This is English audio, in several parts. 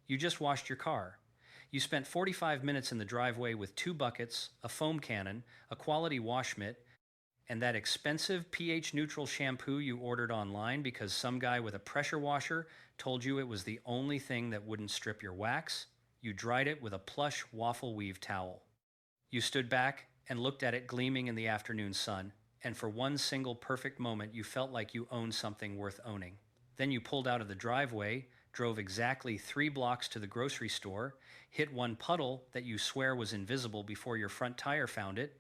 You just washed your car. You spent 45 minutes in the driveway with two buckets, a foam cannon, a quality wash mitt, and that expensive pH neutral shampoo you ordered online because some guy with a pressure washer told you it was the only thing that wouldn't strip your wax. You dried it with a plush waffle weave towel. You stood back and looked at it gleaming in the afternoon sun, and for one single perfect moment you felt like you owned something worth owning. Then you pulled out of the driveway, drove exactly 3 blocks to the grocery store, hit one puddle that you swear was invisible before your front tire found it,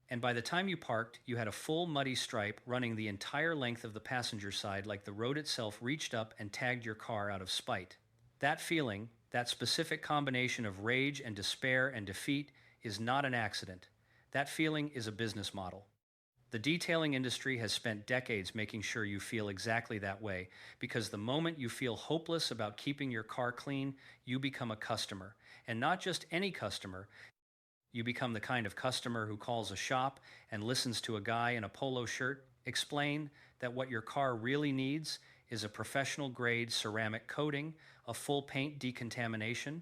and by the time you parked, you had a full muddy stripe running the entire length of the passenger side like the road itself reached up and tagged your car out of spite. That feeling, that specific combination of rage and despair and defeat, is not an accident. That feeling is a business model. The detailing industry has spent decades making sure you feel exactly that way, because the moment you feel hopeless about keeping your car clean, you become a customer. And not just any customer, you become the kind of customer who calls a shop and listens to a guy in a polo shirt explain that what your car really needs is a professional grade ceramic coating, a full paint decontamination,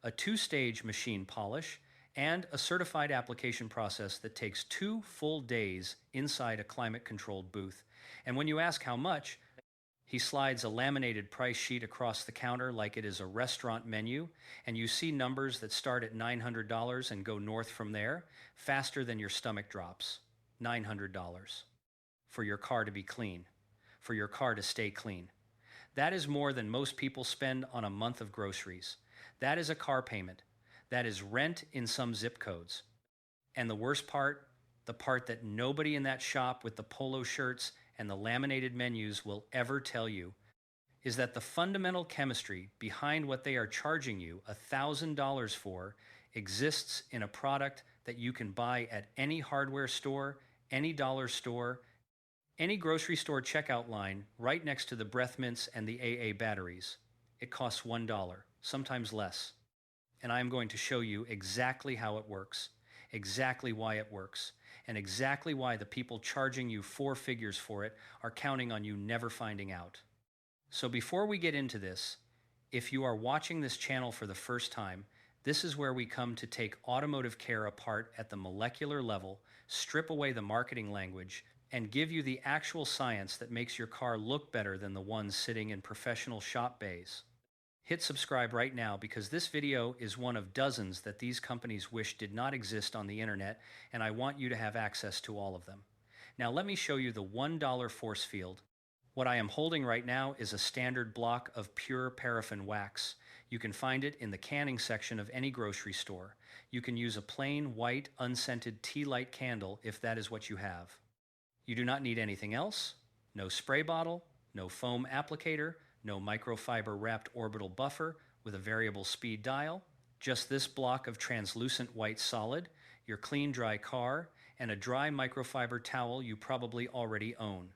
a two-stage machine polish, and a certified application process that takes 2 full days inside a climate-controlled booth. And when you ask how much, he slides a laminated price sheet across the counter like it is a restaurant menu, and you see numbers that start at $900 and go north from there, faster than your stomach drops. $900. For your car to be clean. For your car to stay clean. That is more than most people spend on a month of groceries. That is a car payment. That is rent in some zip codes. And the worst part, the part that nobody in that shop with the polo shirts and the laminated menus will ever tell you, is that the fundamental chemistry behind what they are charging you $1,000 for exists in a product that you can buy at any hardware store, any dollar store, any grocery store checkout line right next to the breath mints and the AA batteries. It costs $1, sometimes less. And I am going to show you exactly how it works, exactly why it works, and exactly why the people charging you 4 figures for it are counting on you never finding out. So before we get into this, if you are watching this channel for the first time, this is where we come to take automotive care apart at the molecular level, strip away the marketing language, and give you the actual science that makes your car look better than the ones sitting in professional shop bays. Hit subscribe right now because this video is one of dozens that these companies wish did not exist on the internet, and I want you to have access to all of them. Now let me show you the $1 force field. What I am holding right now is a standard block of pure paraffin wax. You can find it in the canning section of any grocery store. You can use a plain white unscented tea light candle if that is what you have. You do not need anything else. No spray bottle, no foam applicator, no microfiber wrapped orbital buffer with a variable speed dial, just this block of translucent white solid, your clean dry car, and a dry microfiber towel you probably already own.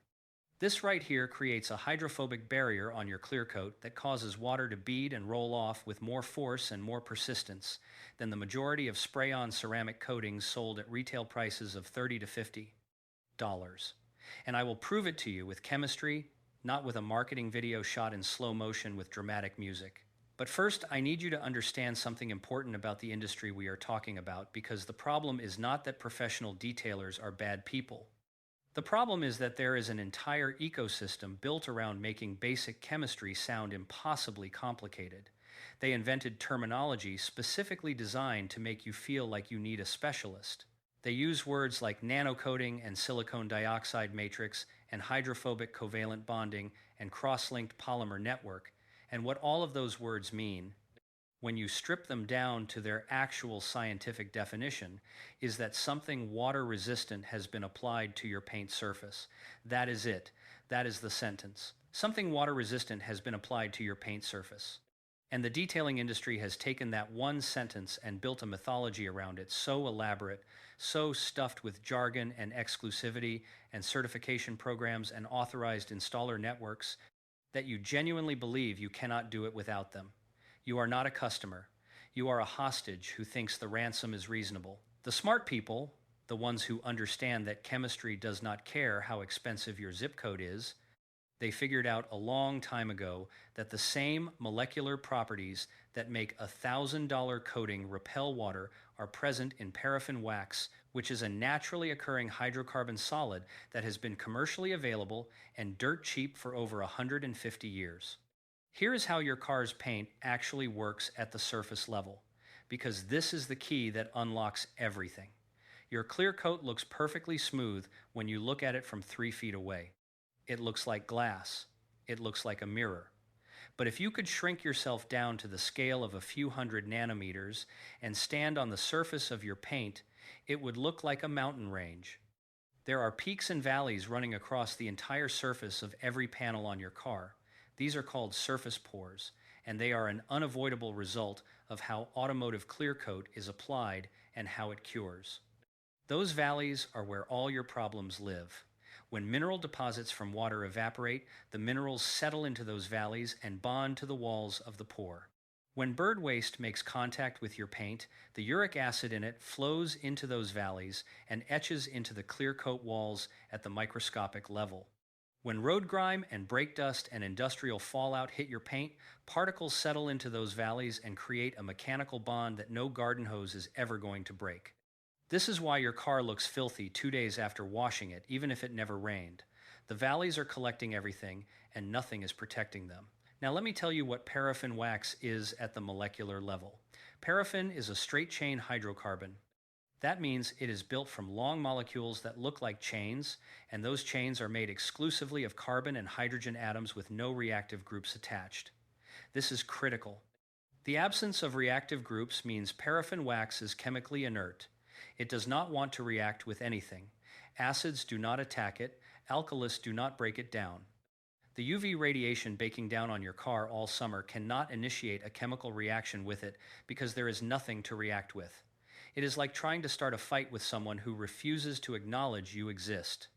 This right here creates a hydrophobic barrier on your clear coat that causes water to bead and roll off with more force and more persistence than the majority of spray-on ceramic coatings sold at retail prices of $30 to $50. And I will prove it to you with chemistry, not with a marketing video shot in slow motion with dramatic music. But first, I need you to understand something important about the industry we are talking about, because the problem is not that professional detailers are bad people. The problem is that there is an entire ecosystem built around making basic chemistry sound impossibly complicated. They invented terminology specifically designed to make you feel like you need a specialist. They use words like nanocoating and silicone dioxide matrix and hydrophobic covalent bonding and cross-linked polymer network, and what all of those words mean, when you strip them down to their actual scientific definition, is that something water-resistant has been applied to your paint surface. That is it. That is the sentence. Something water-resistant has been applied to your paint surface. And the detailing industry has taken that one sentence and built a mythology around it so elaborate, so stuffed with jargon and exclusivity and certification programs and authorized installer networks, that you genuinely believe you cannot do it without them. You are not a customer. You are a hostage who thinks the ransom is reasonable. The smart people, the ones who understand that chemistry does not care how expensive your zip code is, They figured out a long time ago that the same molecular properties that make a $1,000 coating repel water are present in paraffin wax, which is a naturally occurring hydrocarbon solid that has been commercially available and dirt cheap for over 150 years. Here is how your car's paint actually works at the surface level, because this is the key that unlocks everything. Your clear coat looks perfectly smooth when you look at it from 3 feet away. It looks like glass. It looks like a mirror. But if you could shrink yourself down to the scale of a few hundred nanometers and stand on the surface of your paint, it would look like a mountain range. There are peaks and valleys running across the entire surface of every panel on your car. These are called surface pores, and they are an unavoidable result of how automotive clear coat is applied and how it cures. Those valleys are where all your problems live. When mineral deposits from water evaporate, the minerals settle into those valleys and bond to the walls of the pore. When bird waste makes contact with your paint, the uric acid in it flows into those valleys and etches into the clear coat walls at the microscopic level. When road grime and brake dust and industrial fallout hit your paint, particles settle into those valleys and create a mechanical bond that no garden hose is ever going to break. This is why your car looks filthy 2 days after washing it, even if it never rained. The valleys are collecting everything, and nothing is protecting them. Now let me tell you what paraffin wax is at the molecular level. Paraffin is a straight-chain hydrocarbon. That means it is built from long molecules that look like chains, and those chains are made exclusively of carbon and hydrogen atoms with no reactive groups attached. This is critical. The absence of reactive groups means paraffin wax is chemically inert. It does not want to react with anything. Acids do not attack it, alkalis do not break it down. The UV radiation baking down on your car all summer cannot initiate a chemical reaction with it because there is nothing to react with. It is like trying to start a fight with someone who refuses to acknowledge you exist.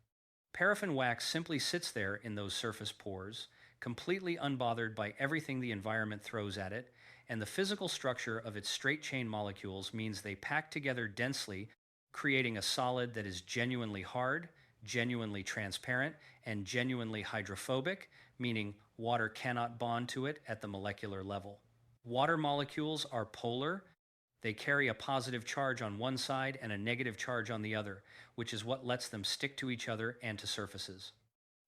Paraffin wax simply sits there in those surface pores, completely unbothered by everything the environment throws at it, and the physical structure of its straight chain molecules means they pack together densely, creating a solid that is genuinely hard, genuinely transparent, and genuinely hydrophobic, meaning water cannot bond to it at the molecular level. Water molecules are polar. They carry a positive charge on one side and a negative charge on the other, which is what lets them stick to each other and to surfaces.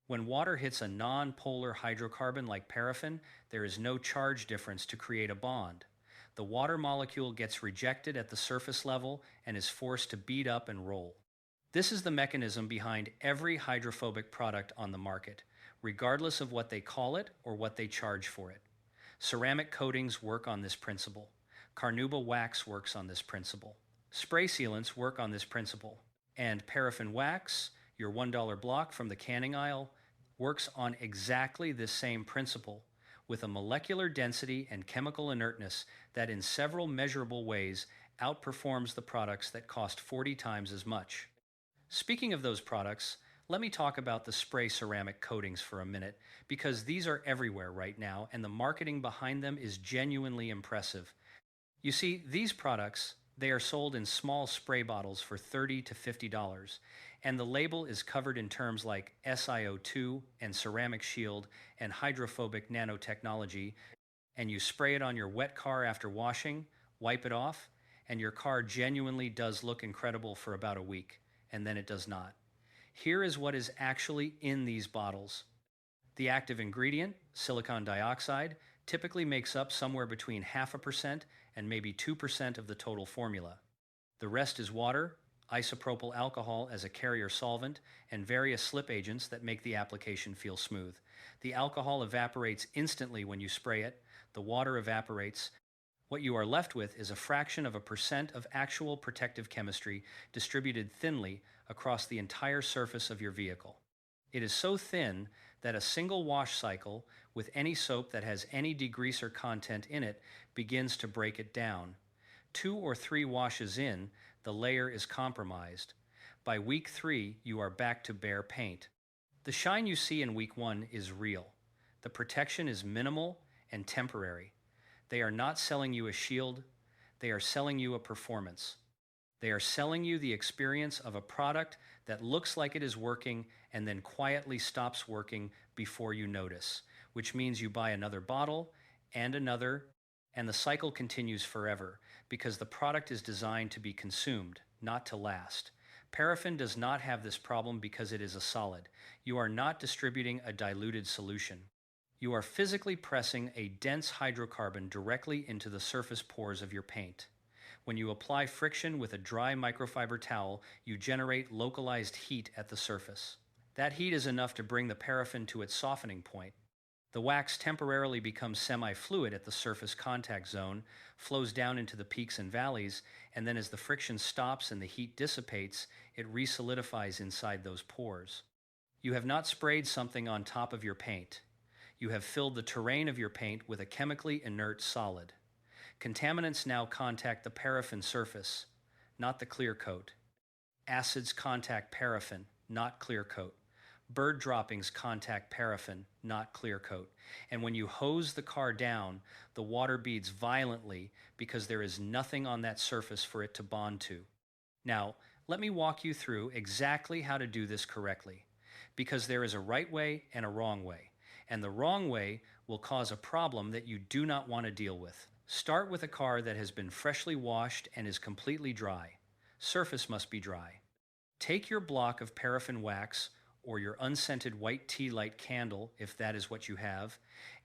When water hits a non-polar hydrocarbon like paraffin, there is no charge difference to create a bond. The water molecule gets rejected at the surface level and is forced to bead up and roll. This is the mechanism behind every hydrophobic product on the market, regardless of what they call it or what they charge for it. Ceramic coatings work on this principle. Carnauba wax works on this principle. Spray sealants work on this principle. And paraffin wax, your $1 block from the canning aisle, works on exactly this same principle, with a molecular density and chemical inertness that in several measurable ways outperforms the products that cost 40 times as much. Speaking of those products, let me talk about the spray ceramic coatings for a minute, because these are everywhere right now and the marketing behind them is genuinely impressive. You see, these products, they are sold in small spray bottles for $30 to $50, and the label is covered in terms like SiO2 and ceramic shield and hydrophobic nanotechnology, and you spray it on your wet car after washing, wipe it off, and your car genuinely does look incredible for about a week, and then it does not. Here is what is actually in these bottles. The active ingredient, silicon dioxide, typically makes up somewhere between 0.5% and maybe 2% of the total formula. The rest is water, isopropyl alcohol as a carrier solvent, and various slip agents that make the application feel smooth. The alcohol evaporates instantly when you spray it, the water evaporates. What you are left with is a fraction of a percent of actual protective chemistry distributed thinly across the entire surface of your vehicle. It is so thin that a single wash cycle with any soap that has any degreaser content in it begins to break it down. 2 or 3 washes in, the layer is compromised. By week 3, you are back to bare paint. The shine you see in week 1 is real. The protection is minimal and temporary. They are not selling you a shield, they are selling you a performance. They are selling you the experience of a product that looks like it is working and then quietly stops working before you notice, which means you buy another bottle and another, and the cycle continues forever because the product is designed to be consumed, not to last. Paraffin does not have this problem because it is a solid. You are not distributing a diluted solution. You are physically pressing a dense hydrocarbon directly into the surface pores of your paint. When you apply friction with a dry microfiber towel, you generate localized heat at the surface. That heat is enough to bring the paraffin to its softening point. The wax temporarily becomes semi-fluid at the surface contact zone, flows down into the peaks and valleys, and then as the friction stops and the heat dissipates, it resolidifies inside those pores. You have not sprayed something on top of your paint. You have filled the terrain of your paint with a chemically inert solid. Contaminants now contact the paraffin surface, not the clear coat. Acids contact paraffin, not clear coat. Bird droppings contact paraffin, not clear coat. And when you hose the car down, the water beads violently because there is nothing on that surface for it to bond to. Now, let me walk you through exactly how to do this correctly, because there is a right way and a wrong way, and the wrong way will cause a problem that you do not want to deal with. Start with a car that has been freshly washed and is completely dry. Surface must be dry. Take your block of paraffin wax or your unscented white tea light candle, if that is what you have,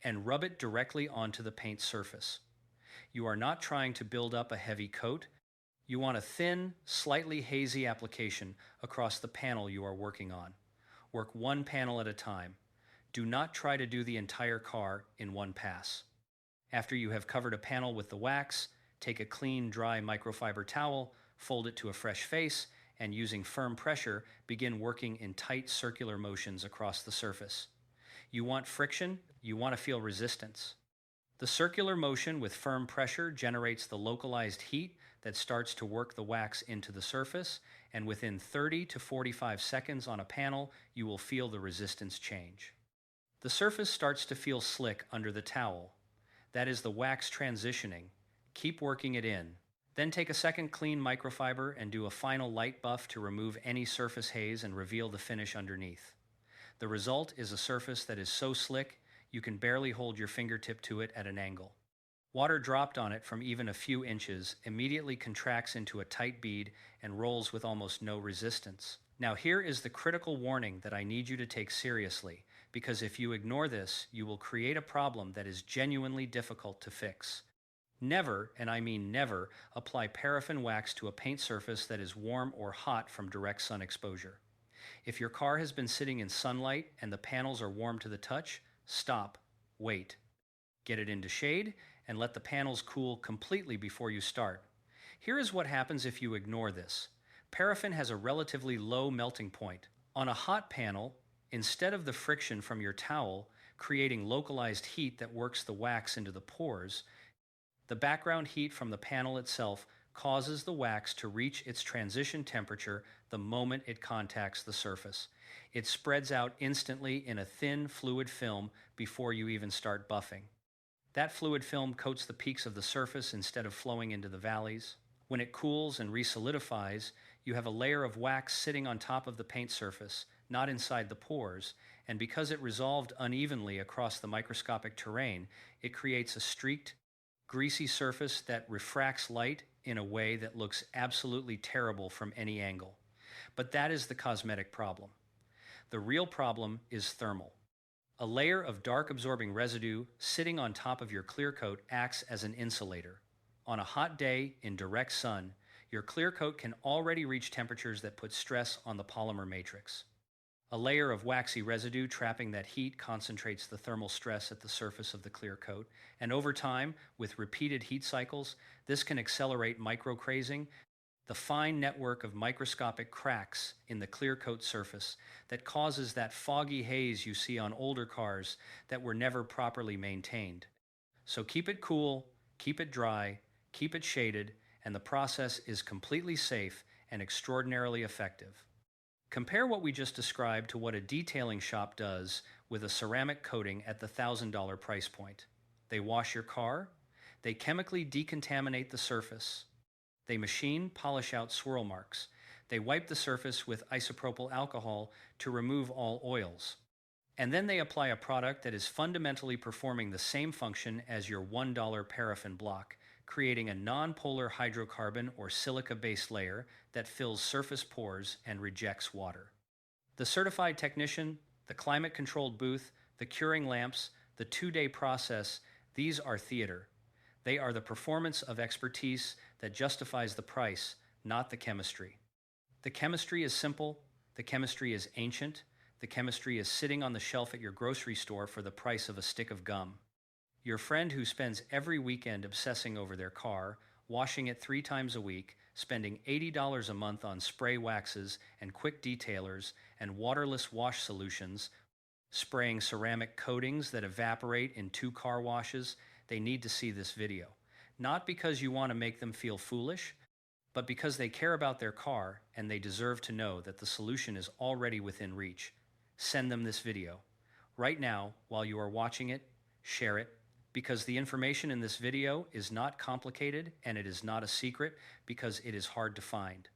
and rub it directly onto the paint surface. You are not trying to build up a heavy coat. You want a thin, slightly hazy application across the panel you are working on. Work one panel at a time. Do not try to do the entire car in one pass. After you have covered a panel with the wax, take a clean, dry microfiber towel, fold it to a fresh face, and using firm pressure, begin working in tight circular motions across the surface. You want friction, you want to feel resistance. The circular motion with firm pressure generates the localized heat that starts to work the wax into the surface, and within 30 to 45 seconds on a panel, you will feel the resistance change. The surface starts to feel slick under the towel. That is the wax transitioning. Keep working it in. Then take a second clean microfiber and do a final light buff to remove any surface haze and reveal the finish underneath. The result is a surface that is so slick you can barely hold your fingertip to it at an angle. Water dropped on it from even a few inches immediately contracts into a tight bead and rolls with almost no resistance. Now here is the critical warning that I need you to take seriously, because if you ignore this, you will create a problem that is genuinely difficult to fix. Never, and I mean never, apply paraffin wax to a paint surface that is warm or hot from direct sun exposure. If your car has been sitting in sunlight and the panels are warm to the touch, stop, wait. Get it into shade and let the panels cool completely before you start. Here is what happens if you ignore this. Paraffin has a relatively low melting point. On a hot panel, instead of the friction from your towel creating localized heat that works the wax into the pores, the background heat from the panel itself causes the wax to reach its transition temperature the moment it contacts the surface. It spreads out instantly in a thin fluid film before you even start buffing. That fluid film coats the peaks of the surface instead of flowing into the valleys. When it cools and resolidifies, you have a layer of wax sitting on top of the paint surface, not inside the pores, and because it resolved unevenly across the microscopic terrain, it creates a streaked, greasy surface that refracts light in a way that looks absolutely terrible from any angle. But that is the cosmetic problem. The real problem is thermal. A layer of dark absorbing residue sitting on top of your clear coat acts as an insulator. On a hot day in direct sun, your clear coat can already reach temperatures that put stress on the polymer matrix. A layer of waxy residue trapping that heat concentrates the thermal stress at the surface of the clear coat, and over time, with repeated heat cycles, this can accelerate microcrazing, the fine network of microscopic cracks in the clear coat surface that causes that foggy haze you see on older cars that were never properly maintained. So keep it cool, keep it dry, keep it shaded, and the process is completely safe and extraordinarily effective. Compare what we just described to what a detailing shop does with a ceramic coating at the $1,000 price point. They wash your car, they chemically decontaminate the surface, They machine, polish out swirl marks. They wipe the surface with isopropyl alcohol to remove all oils. And then they apply a product that is fundamentally performing the same function as your $1 paraffin block, creating a non-polar hydrocarbon or silica-based layer that fills surface pores and rejects water. The certified technician, the climate-controlled booth, the curing lamps, the two-day process, these are theater. They are the performance of expertise that justifies the price, not the chemistry. The chemistry is simple, the chemistry is ancient, the chemistry is sitting on the shelf at your grocery store for the price of a stick of gum. Your friend who spends every weekend obsessing over their car, washing it 3 times a week, spending $80 a month on spray waxes and quick detailers and waterless wash solutions, spraying ceramic coatings that evaporate in 2 car washes, they need to see this video. Not because you want to make them feel foolish, but because they care about their car and they deserve to know that the solution is already within reach. Send them this video. Right now, while you are watching it, share it, because the information in this video is not complicated and it is not a secret because it is hard to find.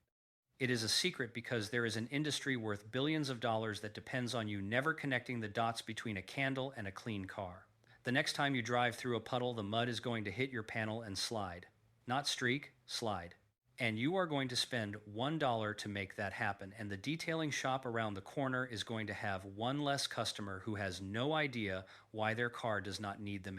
It is a secret because there is an industry worth billions of dollars that depends on you never connecting the dots between a candle and a clean car. The next time you drive through a puddle, the mud is going to hit your panel and slide. Not streak, slide. And you are going to spend $1 to make that happen. And the detailing shop around the corner is going to have one less customer who has no idea why their car does not need them anymore.